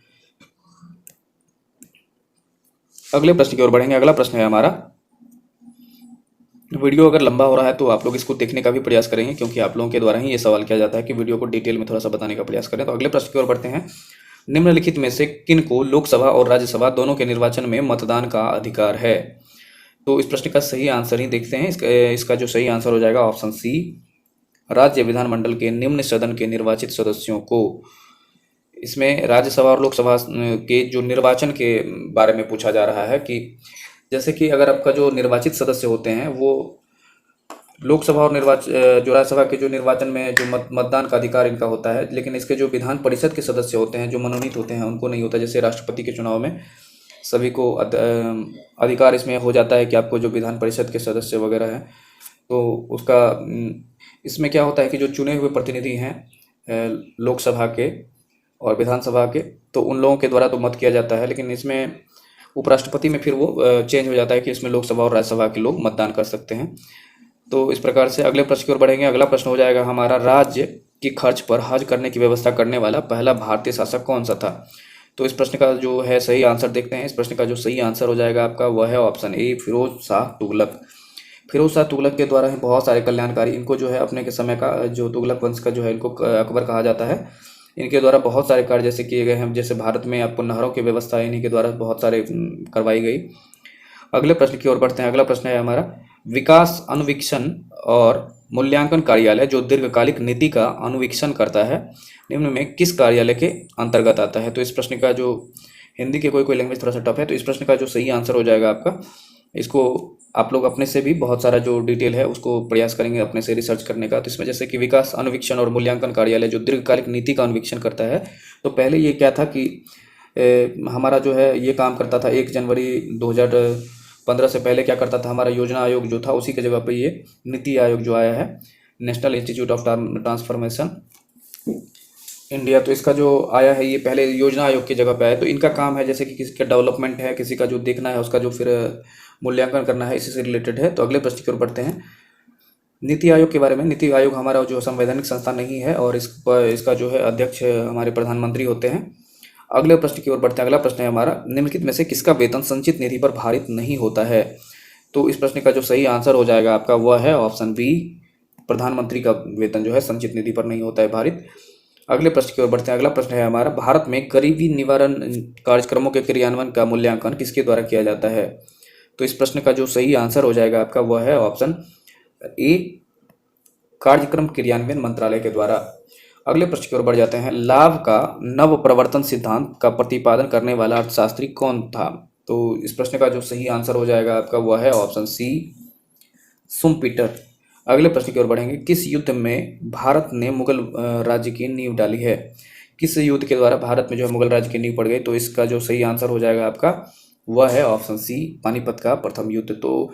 अगले प्रश्न की ओर बढ़ेंगे। अगला प्रश्न है हमारा, वीडियो अगर लंबा हो रहा है तो आप लोग इसको देखने का भी प्रयास करेंगे, क्योंकि आप लोगों के द्वारा ही ये सवाल किया जाता है कि वीडियो को डिटेल में थोड़ा सा बताने का प्रयास करें। तो अगले प्रश्न की ओर बढ़ते हैं। निम्नलिखित में से किन को लोकसभा और राज्यसभा दोनों के निर्वाचन में मतदान का अधिकार है? तो इस प्रश्न का सही आंसर ही देखते हैं। इसका जो सही आंसर हो जाएगा ऑप्शन सी, राज्य विधानमंडल के निम्न सदन के निर्वाचित सदस्यों को। इसमें राज्यसभा और लोकसभा के जो निर्वाचन के बारे में पूछा जा रहा है कि जैसे कि अगर आपका जो निर्वाचित सदस्य होते हैं वो लोकसभा और जो राज्यसभा के जो निर्वाचन में जो मतदान का अधिकार इनका होता है, लेकिन इसके जो विधान परिषद के सदस्य होते हैं जो मनोनीत होते हैं उनको नहीं होता। जैसे राष्ट्रपति के चुनाव में सभी को अधिकार इसमें हो जाता है कि आपको जो विधान परिषद के सदस्य वगैरह हैं, तो उसका इसमें क्या होता है कि जो चुने हुए प्रतिनिधि हैं लोकसभा के और विधानसभा के, तो उन लोगों के द्वारा तो मत किया जाता है, लेकिन इसमें उपराष्ट्रपति में फिर वो चेंज हो जाता है कि इसमें लोकसभा और राज्यसभा के लोग मतदान कर सकते हैं। तो इस प्रकार से अगले प्रश्न की ओर बढ़ेंगे। अगला प्रश्न हो जाएगा हमारा, राज्य की खर्च पर हज करने की व्यवस्था करने वाला पहला भारतीय शासक कौन सा था? तो इस प्रश्न का जो है सही आंसर देखते हैं। इस प्रश्न का जो सही आंसर हो जाएगा आपका वह है ऑप्शन ए, फिरोज शाह तुगलक। फिरोज शाह तुगलक के द्वारा ही बहुत सारे कल्याणकारी, इनको जो है अपने के समय का जो तुगलक वंश का जो है इनको अकबर कहा जाता है, इनके द्वारा बहुत सारे कार्य जैसे किए गए हैं। जैसे भारत में आपको नहरों की व्यवस्था इन्हीं के द्वारा बहुत सारे करवाई गई। अगले प्रश्न की ओर बढ़ते हैं। अगला प्रश्न है हमारा, विकास अनुवीक्षण और मूल्यांकन कार्यालय जो दीर्घकालिक नीति का अनुवीक्षण करता है निम्न में किस कार्यालय के अंतर्गत आता है। तो इस प्रश्न का जो हिंदी के कोई लैंग्वेज थोड़ा सा टफ है, तो इस प्रश्न का जो सही आंसर हो जाएगा आपका, इसको आप लोग अपने से भी बहुत सारा जो डिटेल है उसको प्रयास करेंगे अपने से रिसर्च करने का। तो इसमें जैसे कि विकास अनुवीक्षण और मूल्यांकन कार्यालय जो दीर्घकालिक नीति का अनुवीक्षण करता है, तो पहले ये क्या था कि हमारा जो है ये काम करता था 1 जनवरी 2015 से पहले क्या करता था, हमारा योजना आयोग जो था उसी की जगह पर ये नीति आयोग जो आया है, national institute of transformation India. तो इसका जो आया है ये पहले योजना आयोग की जगह पे आया। तो इनका काम है जैसे कि किसी का डेवलपमेंट है, किसी का जो देखना है उसका जो फिर मूल्यांकन करना है, इसी से रिलेटेड है। तो अगले प्रश्न की ओर बढ़ते हैं नीति आयोग के बारे में। नीति आयोग हमारा जो संवैधानिक संस्था नहीं है और इसका जो है अध्यक्ष हमारे प्रधानमंत्री होते हैं। अगले प्रश्न की ओर बढ़ते हैं। अगला प्रश्न है हमारा, निम्नलिखित में से किसका वेतन संचित निधि पर भारित नहीं होता है। तो इस प्रश्न का जो सही आंसर हो जाएगा आपका वह है ऑप्शन बी, प्रधानमंत्री का वेतन जो है संचित निधि पर नहीं होता है भारित। अगले प्रश्न की ओर बढ़ते हैं। अगला प्रश्न है हमारा, भारत में गरीबी निवारण कार्यक्रमों के क्रियान्वयन का मूल्यांकन किसके द्वारा किया जाता है। तो इस प्रश्न का जो सही आंसर हो जाएगा आपका वह है ऑप्शन ए, कार्यक्रम क्रियान्वयन मंत्रालय के द्वारा। अगले प्रश्न की ओर बढ़ जाते हैं। लाभ का नव प्रवर्तन सिद्धांत का प्रतिपादन करने वाला अर्थशास्त्री कौन था। तो इस प्रश्न का जो सही आंसर हो जाएगा आपका वह है ऑप्शन सी, सुम्पीटर। अगले प्रश्न की ओर बढ़ेंगे। किस युद्ध में भारत ने मुगल राज्य की नींव डाली है। किस युद्ध के द्वारा भारत में जो है मुगल राज्य की नींव पड़ गई। तो इसका जो सही आंसर हो जाएगा आपका वह है ऑप्शन सी, पानीपत का प्रथम युद्ध। तो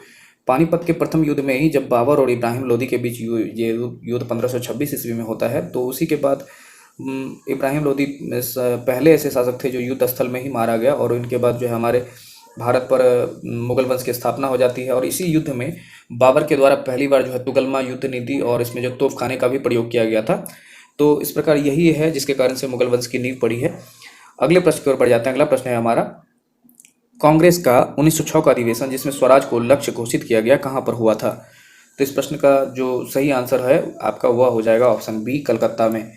पानीपत के प्रथम युद्ध में ही जब बाबर और इब्राहिम लोदी के बीच ये युद्ध 1526 ईस्वी में होता है, तो उसी के बाद इब्राहिम लोदी पहले ऐसे शासक थे जो युद्ध स्थल में ही मारा गया और उनके बाद जो है हमारे भारत पर मुगल वंश की स्थापना हो जाती है। और इसी युद्ध में बाबर के द्वारा पहली बार जो है तुगलमा युद्ध नीति और इसमें जो तोपखाने का भी प्रयोग किया गया था। तो इस प्रकार यही है जिसके कारण से मुगल वंश की नींव पड़ी है। अगले प्रश्न की ओर बढ़ जाते हैं। अगला प्रश्न है हमारा, कांग्रेस का 1906 का अधिवेशन जिसमें स्वराज को लक्ष्य घोषित किया गया कहाँ पर हुआ था। तो इस प्रश्न का जो सही आंसर है आपका वह हो जाएगा ऑप्शन बी, कलकत्ता में।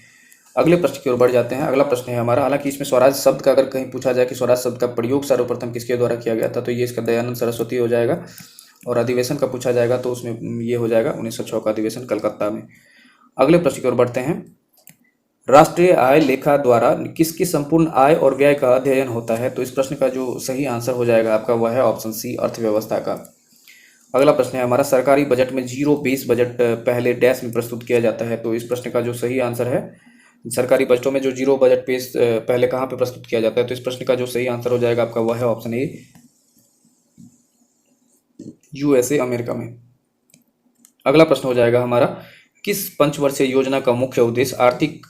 अगले प्रश्न की ओर बढ़ जाते हैं। अगला प्रश्न है हमारा, हालांकि इसमें स्वराज शब्द का अगर कहीं पूछा जाए कि स्वराज शब्द का प्रयोग सर्वप्रथम किसके द्वारा किया गया था, तो ये इसका दयानंद सरस्वती हो जाएगा। और अधिवेशन का पूछा जाएगा तो उसमें ये हो जाएगा 1906 का अधिवेशन कलकत्ता में। अगले प्रश्न की ओर बढ़ते हैं। राष्ट्रीय आय लेखा द्वारा किसकी संपूर्ण आय और व्यय का अध्ययन होता है। तो इस प्रश्न का जो सही आंसर हो जाएगा आपका वह है ऑप्शन सी, अर्थव्यवस्था का। अगला प्रश्न है हमारा, सरकारी बजट में जीरो बेस बजट पहले डैश में प्रस्तुत किया जाता है। तो इस प्रश्न का जो सही आंसर है, सरकारी बजटों में जो जीरो बजट पेश पहले कहाँ पे प्रस्तुत किया जाता है। तो इस प्रश्न का जो सही आंसर हो जाएगा आपका वह है ऑप्शन ए, यूएसए, अमेरिका में। अगला प्रश्न हो जाएगा हमारा, किस पंचवर्षीय योजना का मुख्य उद्देश्य आर्थिक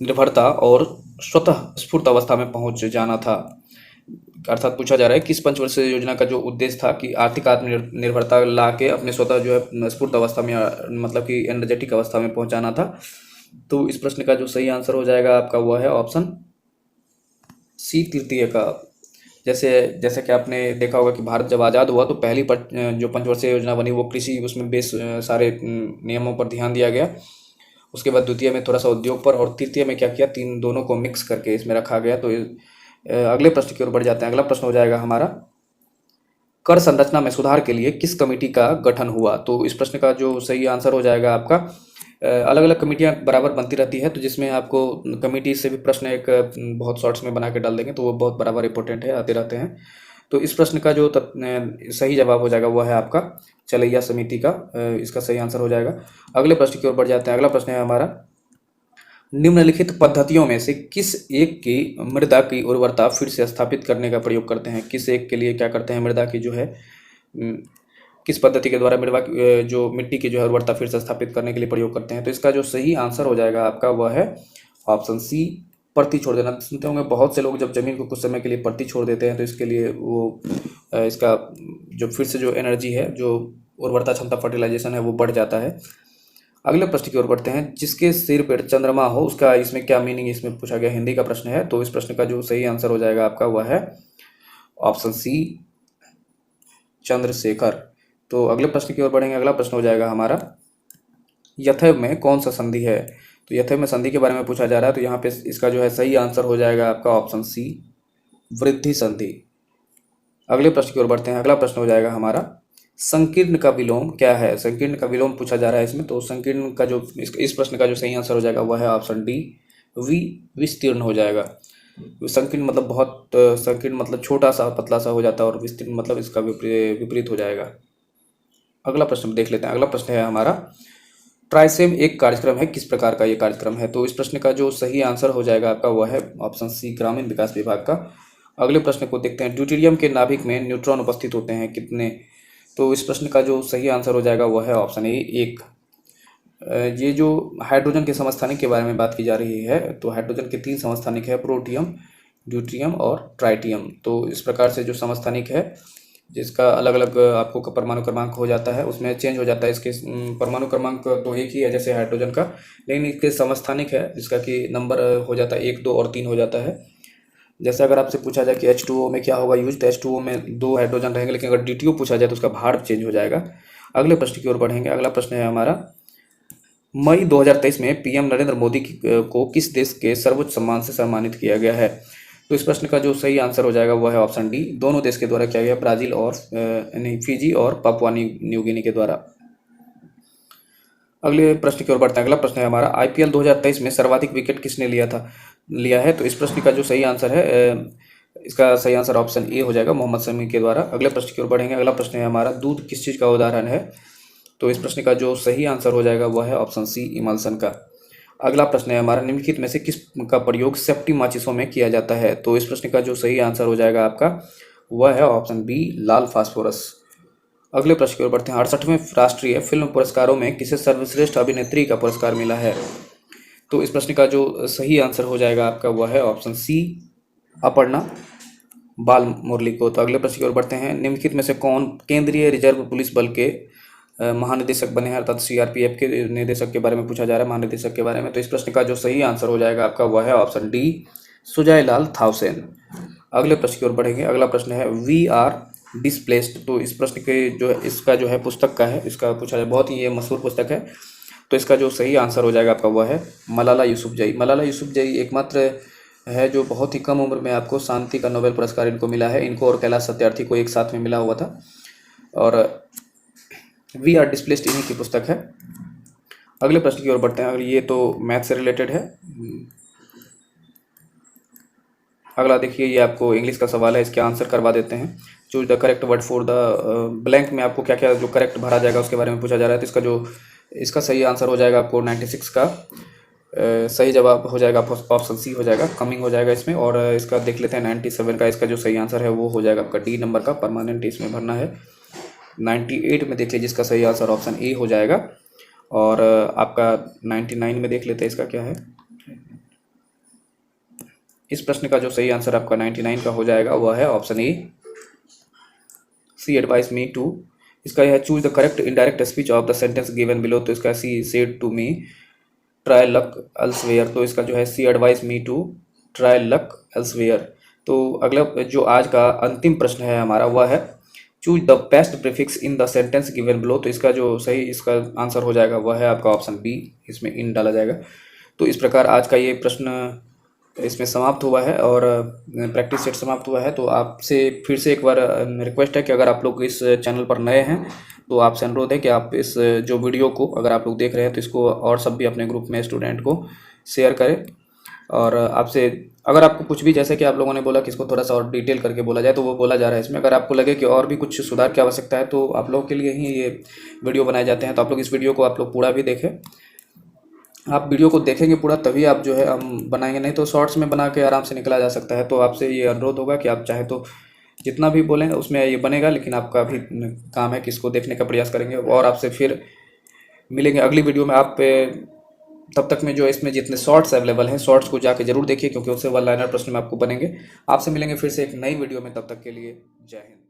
निर्भरता और स्वतः स्फूर्त अवस्था में पहुंच जाना था। अर्थात पूछा जा रहा है किस पंचवर्षीय योजना का जो उद्देश्य था कि आर्थिक आत्मनिर्भरता ला के अपने स्वतः जो है स्फूर्त अवस्था में मतलब कि एनर्जेटिक अवस्था में पहुंचाना था। तो इस प्रश्न का जो सही आंसर हो जाएगा आपका वह है ऑप्शन सी, तृतीय का। जैसे कि आपने देखा होगा कि भारत जब आज़ाद हुआ तो पहली जो पंचवर्षीय योजना बनी वो कृषि, उसमें बेस सारे नियमों पर ध्यान दिया गया। उसके बाद द्वितीय में थोड़ा सा उद्योग पर और तृतीय में क्या किया, तीन दोनों को मिक्स करके इसमें रखा गया। तो अगले प्रश्न की ओर बढ़ जाते हैं। अगला प्रश्न हो जाएगा हमारा, कर संरचना में सुधार के लिए किस कमेटी का गठन हुआ। तो इस प्रश्न का जो सही आंसर हो जाएगा आपका, अलग अलग कमेटियां बराबर बनती रहती है, तो जिसमें आपको कमेटी से भी प्रश्न एक बहुत शॉर्ट्स में बना के डाल देंगे तो वो बहुत बराबर इंपॉर्टेंट है, आते रहते हैं। तो इस प्रश्न का जो सही जवाब हो जाएगा वह है आपका चलैया समिति का, इसका सही आंसर हो जाएगा। अगले प्रश्न की ओर बढ़ जाते हैं। अगला प्रश्न है हमारा, निम्नलिखित पद्धतियों में से किस एक की मृदा की उर्वरता फिर से स्थापित करने का प्रयोग करते हैं। किस एक के लिए क्या करते हैं, मृदा की जो है किस पद्धति के द्वारा मृदा जो मिट्टी की जो है उर्वरता फिर से स्थापित करने के लिए प्रयोग करते हैं। तो इसका जो सही आंसर हो जाएगा आपका वह है ऑप्शन सी, परती छोड़ देना। सुनते होंगे बहुत से लोग जब जमीन को कुछ समय के लिए परती छोड़ देते हैं तो इसके लिए वो इसका जो फिर से जो एनर्जी है, जो उर्वरता क्षमता फर्टिलाइजेशन है वो बढ़ जाता है। अगले प्रश्न की ओर बढ़ते हैं। जिसके सिर पर चंद्रमा हो उसका इसमें क्या मीनिंग, इसमें पूछा गया, हिंदी का प्रश्न है। तो इस प्रश्न का जो सही आंसर हो जाएगा आपका वह है ऑप्शन सी, चंद्रशेखर। तो अगले प्रश्न की ओर बढ़ेंगे। अगला प्रश्न हो जाएगा हमारा, यथैव में कौन सा संधि है। तो यथैव में संधि के बारे में पूछा जा रहा है, तो यहाँ पे इसका जो है सही आंसर हो जाएगा आपका ऑप्शन सी, वृद्धि संधि। अगले प्रश्न की ओर बढ़ते हैं। अगला प्रश्न हो जाएगा हमारा, संकीर्ण का विलोम क्या है? संकीर्ण का विलोम पूछा जा रहा है इसमें। तो संकीर्ण का जो इस प्रश्न का जो सही आंसर हो जाएगा वह है ऑप्शन डी, विस्तीर्ण हो जाएगा। संकीर्ण मतलब बहुत संकीर्ण मतलब छोटा सा पतला सा हो जाता है, और विस्तीर्ण मतलब इसका विपरीत हो जाएगा। अगला प्रश्न देख लेते हैं। अगला प्रश्न है हमारा, ट्राइसेम एक कार्यक्रम है, किस प्रकार का ये कार्यक्रम है? तो इस प्रश्न का जो सही आंसर हो जाएगा आपका वह है ऑप्शन सी, ग्रामीण विकास विभाग का। अगले प्रश्न को देखते हैं, ड्यूटेरियम के नाभिक में न्यूट्रॉन उपस्थित होते हैं कितने? तो इस प्रश्न का जो सही आंसर हो जाएगा वह है ऑप्शन ए, एक। ये जो हाइड्रोजन के समस्थानिक के बारे में बात की जा रही है, तो हाइड्रोजन के 3 समस्थानिक है, प्रोटियम, ड्यूटेरियम और ट्राइटियम। तो इस प्रकार से जो समस्थानिक है जिसका अलग अलग आपको परमाणु क्रमांक हो जाता है, उसमें चेंज हो जाता है। इसके परमाणु क्रमांक तो एक ही है जैसे हाइड्रोजन का, लेकिन इसके समस्थानिक है जिसका कि नंबर हो जाता है 1, 2 और 3 हो जाता है। जैसे अगर आपसे पूछा जाए कि H2O में क्या होगा यूज, तो H2O में 2 हाइड्रोजन रहेंगे, लेकिन अगर DTO पूछा जाए तो उसका भार चेंज हो जाएगा। अगले प्रश्न की ओर बढ़ेंगे। अगला प्रश्न है हमारा, मई 2023 में पीएम नरेंद्र मोदी को किस देश के सर्वोच्च सम्मान से सम्मानित किया गया है? तो इस प्रश्न का जो सही आंसर हो जाएगा वह है ऑप्शन डी, दोनों देश के द्वारा किया गया, ब्राजील और फिजी और पापुआ न्यू गिनी के द्वारा। अगले प्रश्न की ओर बढ़ते हैं। अगला प्रश्न है हमारा, IPL 2023 में सर्वाधिक विकेट किसने लिया है? तो इस प्रश्न का जो सही आंसर है इसका सही आंसर ऑप्शन ए हो जाएगा, मोहम्मद शमी के द्वारा। अगले प्रश्न की ओर बढ़ेंगे। अगला प्रश्न है हमारा, दूध किस चीज़ का उदाहरण है? तो इस प्रश्न का जो सही आंसर हो जाएगा वह है ऑप्शन सी, इमल्सन का। अगला प्रश्न है हमारा, निम्नलिखित में से किस का प्रयोग सेफ्टी माचिसों में किया जाता है? तो इस प्रश्न का जो सही आंसर हो जाएगा आपका वह है ऑप्शन बी, लाल फास्फोरस। अगले प्रश्न की ओर बढ़ते हैं। 68वें राष्ट्रीय फिल्म पुरस्कारों में किसे सर्वश्रेष्ठ अभिनेत्री का पुरस्कार मिला है? तो इस प्रश्न का जो सही आंसर हो जाएगा आपका वह है ऑप्शन सी, अपर्णा बाल मुरली को। तो अगले प्रश्न की ओर बढ़ते हैं। निम्नलिखित में से कौन केंद्रीय रिजर्व पुलिस बल के महानिदेशक बने हैं, अर्थात CRPF के निदेशक के बारे में पूछा जा रहा है, महानिदेशक के बारे में। तो इस प्रश्न का जो सही आंसर हो जाएगा आपका वह है ऑप्शन डी, सुजय लाल थाउसेन। अगले प्रश्न की ओर बढ़ेंगे। अगला प्रश्न है, वी आर डिस्प्लेस्ड। तो इस प्रश्न के जो है इसका जो है पुस्तक का है, इसका पूछा जाए, बहुत ही ये मशहूर पुस्तक है। तो इसका जो सही आंसर हो जाएगा आपका वह है मलाला यूसुफजई। मलाला यूसुफजई एकमात्र है जो बहुत ही कम उम्र में आपको शांति का नोबेल पुरस्कार इनको मिला है। इनको और कैलाश सत्यार्थी को एक साथ में मिला हुआ था, और वी आर डिस्प्लेस्ड इन्हीं की पुस्तक है। अगले प्रश्न की ओर बढ़ते हैं। ये तो मैथ से रिलेटेड है। अगला देखिए, ये आपको इंग्लिश का सवाल है, इसके आंसर करवा देते हैं। Choose the correct word for the blank में आपको क्या क्या जो करेक्ट भरा जाएगा उसके बारे में पूछा जा रहा है। तो इसका सही आंसर हो जाएगा आपको 96 का सही जवाब हो जाएगा ऑप्शन सी हो जाएगा, कमिंग हो जाएगा इसमें। और इसका देख लेते हैं 97 का, इसका जो सही आंसर है वो हो जाएगा आपका डी नंबर का, परमानेंट इसमें भरना है। 98 में देख लीजिए, इसका सही आंसर ऑप्शन ए हो जाएगा। और आपका 99 में देख लेते हैं इसका क्या है। इस प्रश्न का जो सही आंसर आपका 99 का हो जाएगा वह है option a, c advice me to. इसका यह है, choose the correct indirect speech of the sentence given below. तो इसका c said to me try luck elsewhere. तो इसका जो है c advice me to try luck elsewhere. तो अगला जो आज का अंतिम प्रश्न है हमारा वह है, choose the best prefix in the sentence given below. तो इसका जो सही इसका आंसर हो जाएगा वह है आपका ऑप्शन बी, इसमें इन डाला जाएगा। तो इस प्रकार आज का ये प्रश्न इसमें समाप्त हुआ है और प्रैक्टिस सेट समाप्त हुआ है। तो आपसे फिर से एक बार रिक्वेस्ट है कि अगर आप लोग इस चैनल पर नए हैं तो आपसे अनुरोध है कि आप इस जो वीडियो को अगर आप लोग देख रहे हैं तो इसको और सब भी अपने ग्रुप में स्टूडेंट को शेयर करें। और आपसे अगर आपको कुछ भी, जैसे कि आप लोगों ने बोला कि इसको थोड़ा सा और डिटेल करके बोला जाए, तो वो बोला जा रहा है इसमें। अगर आपको लगे कि और भी कुछ सुधार की आवश्यकता है तो आप लोगों के लिए ही ये वीडियो बनाए जाते हैं। तो आप लोग इस वीडियो को आप लोग पूरा भी देखें। आप वीडियो को देखेंगे पूरा तभी आप जो है हम बनाएंगे, नहीं तो शॉर्ट्स में बना के आराम से निकला जा सकता है। तो आपसे ये अनुरोध होगा कि आप चाहे तो जितना भी बोलेंगे उसमें ये बनेगा, लेकिन आपका भी काम है कि इसको देखने का प्रयास करेंगे। और आपसे फिर मिलेंगे अगली वीडियो में। आप तब तक में जो इसमें जितने शॉर्ट्स अवेलेबल हैं, शॉर्ट्स को जाके जरूर देखिए, क्योंकि उससे वन लाइनर प्रश्न में आपको बनेंगे। आपसे मिलेंगे फिर से एक नई वीडियो में, तब तक के लिए जय हिंद।